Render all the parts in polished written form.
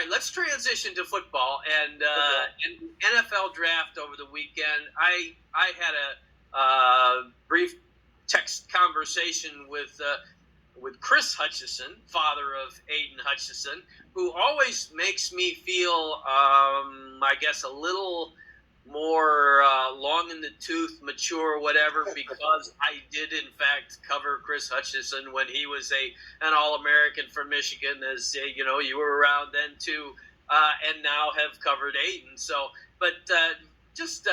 right, let's transition to football and NFL draft over the weekend. I had a brief text conversation with Chris Hutchinson, father of Aiden Hutchinson, who always makes me feel, I guess, a little more long in the tooth, mature, whatever, because I did in fact cover Chris Hutchinson when he was an All-American for Michigan, as you were around then too, and now have covered Aiden. So, but just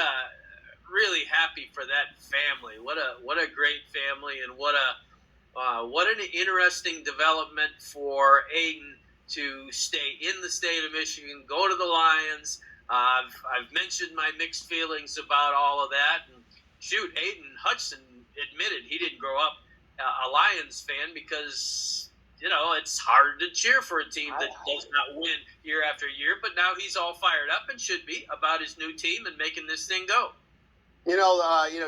really happy for that family. What a great family, and what an interesting development for Aiden to stay in the state of Michigan, go to the Lions. I've mentioned my mixed feelings about all of that. And shoot, Aiden Hutchinson admitted he didn't grow up a Lions fan because, it's hard to cheer for a team that does not win year after year. But now he's all fired up, and should be, about his new team and making this thing go.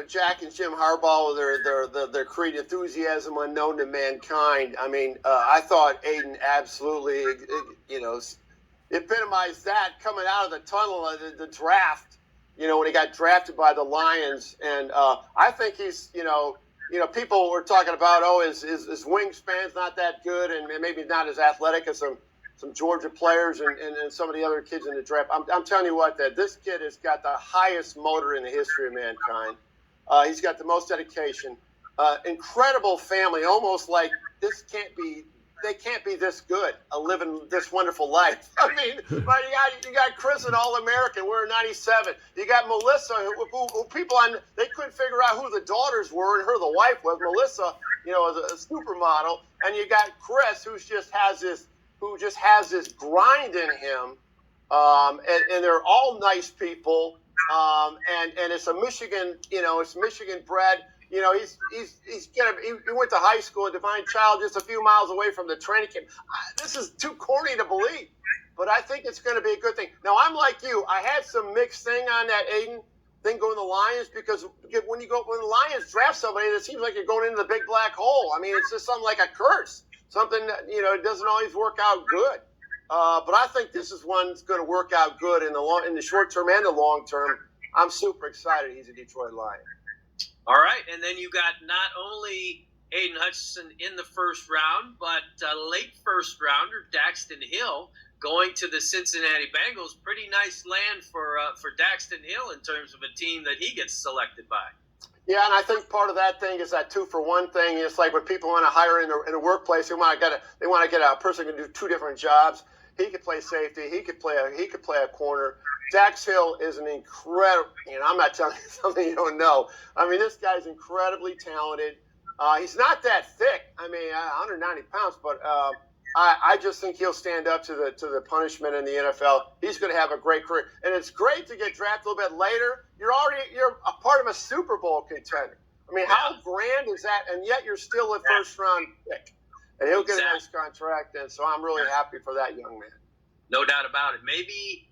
Jack and Jim Harbaugh, their creative enthusiasm unknown to mankind. I mean, I thought Aiden absolutely, epitomized that coming out of the tunnel of the draft, when he got drafted by the Lions. And I think he's, people were talking about, his wingspan's not that good and maybe not as athletic as some Georgia players and some of the other kids in the draft. I'm telling you what, that this kid has got the highest motor in the history of mankind. He's got the most dedication, incredible family, almost like they can't be this good, living this wonderful life. I mean, you got Chris, an All-American, we're in 97. You got Melissa, who people they couldn't figure out who the daughters were, and the wife was. Melissa, is a supermodel. And you got Chris, who just has this grind in him. And they're all nice people. And it's a Michigan, it's Michigan bred. He went to high school at Divine Child, just a few miles away from the training camp. This is too corny to believe, but I think it's going to be a good thing. Now, I'm like you. I had some mixed thing on that Aiden thing going to the Lions, because when the Lions draft somebody, it seems like you're going into the big black hole. I mean, it's just something like a curse, something that, it doesn't always work out good. But I think this is one that's going to work out good in the short term and the long term. I'm super excited he's a Detroit Lion. All right, and then you got not only Aiden Hutchinson in the first round, but late first rounder Daxton Hill going to the Cincinnati Bengals. Pretty nice land for Daxton Hill in terms of a team that he gets selected by. Yeah, and I think part of that thing is that 2-for-1 thing. It's like when people want to hire in a workplace, they want to get a person who can do two different jobs. He could play safety. He could play a corner. Dax Hill is an incredible. I'm not telling you something you don't know. I mean, this guy's incredibly talented. He's not that thick. I mean, 190 pounds, but I just think he'll stand up to the punishment in the NFL. He's going to have a great career, and it's great to get drafted a little bit later. You're a part of a Super Bowl contender. I mean, how grand is that? And yet you're still a first round pick. And he'll get a nice contract, and so I'm really happy for that young man. No doubt about it. Maybe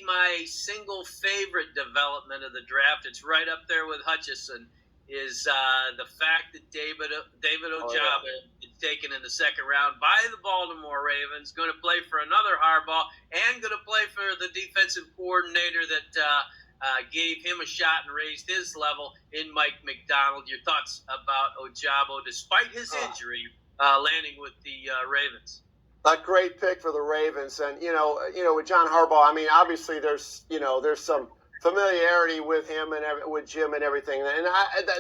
my single favorite development of the draft, it's right up there with Hutchinson, is the fact that David Ojabo is taken in the second round by the Baltimore Ravens, going to play for another Harbaugh, and going to play for the defensive coordinator that gave him a shot and raised his level in Mike McDonald. Your thoughts about Ojabo, despite his injury, landing with the Ravens? A great pick for the Ravens, and with John Harbaugh. I mean, obviously there's some familiarity with him and with Jim and everything, and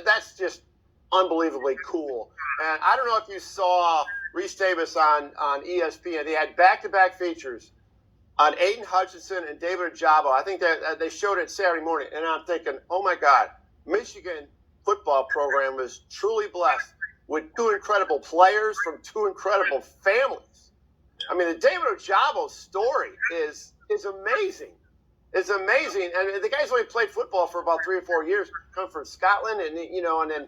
that's just unbelievably cool. And I don't know if you saw Reese Davis on ESPN. They had back-to-back features on Aiden Hutchinson and David Ojabo. I think that they showed it Saturday morning, and I'm thinking, oh my God, Michigan football program is truly blessed with two incredible players from two incredible families. I mean, the David Ojabo story is amazing. It's amazing. And the guy's only played football for about 3 or 4 years, coming from Scotland, and then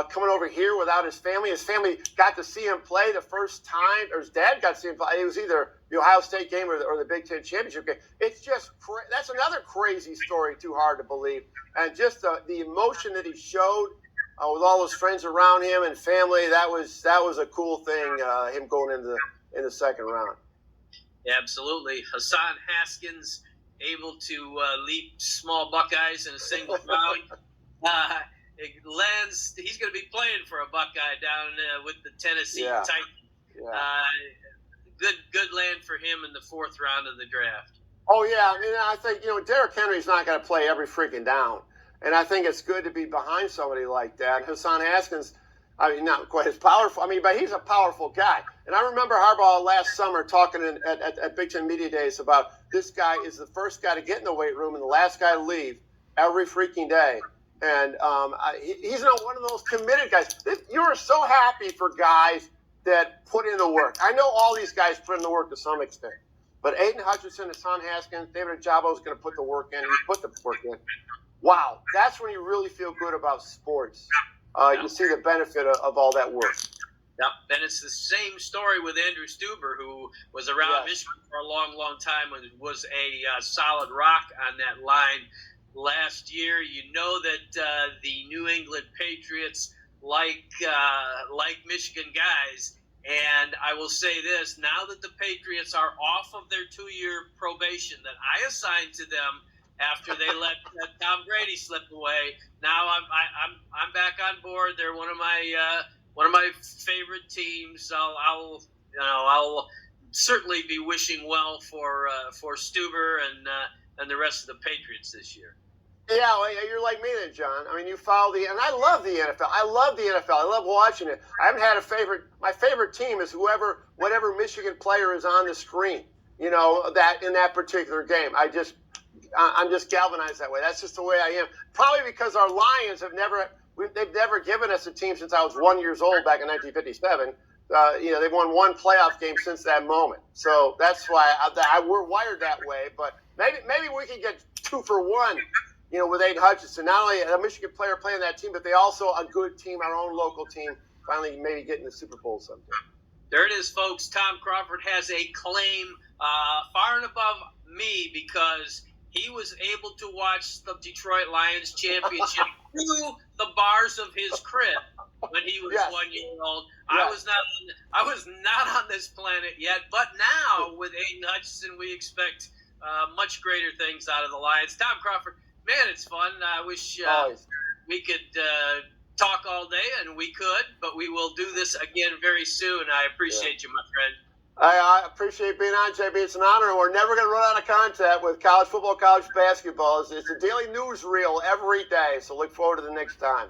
coming over here without his family. His family got to see him play the first time, or his dad got to see him play. It was either the Ohio State game or the Big Ten championship game. It's just that's another crazy story, too hard to believe. And just the emotion that he showed with all his friends around him and family, that was a cool thing, him going in the second round. Absolutely. Hassan Haskins able to leap small Buckeyes in a single round. It lands. He's going to be playing for a Buckeye down with the Tennessee Titans. Yeah. Good land for him in the 4th round of the draft. Oh yeah, I mean, I think Derrick Henry's not going to play every freaking down, and I think it's good to be behind somebody like that. Hassan Haskins, I mean, not quite as powerful. I mean, but he's a powerful guy. And I remember Harbaugh last summer talking at Big Ten Media Days about this guy is the first guy to get in the weight room and the last guy to leave every freaking day. And he's not one of those committed guys. You're so happy for guys that put in the work. I know all these guys put in the work to some extent. But Aiden Hutchinson, Hassan Haskins, David Ojabo is going to put the work in. He put the work in. Wow, that's when you really feel good about sports. You see the benefit of all that work. Yep, and it's the same story with Andrew Stuber, who was around Michigan for a long, long time and was a solid rock on that line last year. You know that the New England Patriots like Michigan guys. And I will say this, now that the Patriots are off of their 2-year probation that I assigned to them after they let Tom Brady slip away, now I'm back on board. They're one of my favorite teams. I'll certainly be wishing well for Stuber and the rest of the Patriots this year. Yeah, well, you're like me then, John. I mean, you follow and I love the NFL. I love the NFL. I love watching it. I haven't had a favorite. My favorite team is whatever Michigan player is on the screen. That in that particular game. I'm just galvanized that way. That's just the way I am. Probably because our Lions they've never given us a team since I was 1 year old back in 1957. They've won one playoff game since that moment. So that's why we're wired that way. But maybe we can get 2 for 1. With Aiden Hutchinson, not only a Michigan player playing that team, but they also a good team, our own local team, finally maybe getting the Super Bowl someday. There it is, folks. Tom Crawford has a claim far and above me because he was able to watch the Detroit Lions championship through the bars of his crib when he was 1 year old. Yes. I was not on this planet yet, but now with Aiden Hutchinson, we expect much greater things out of the Lions. Tom Crawford. Man, it's fun. I wish we could talk all day, and we could, but we will do this again very soon. I appreciate you, my friend. I appreciate being on, JB. It's an honor, and we're never going to run out of content with college football, college basketball. It's a daily news reel every day, so look forward to the next time.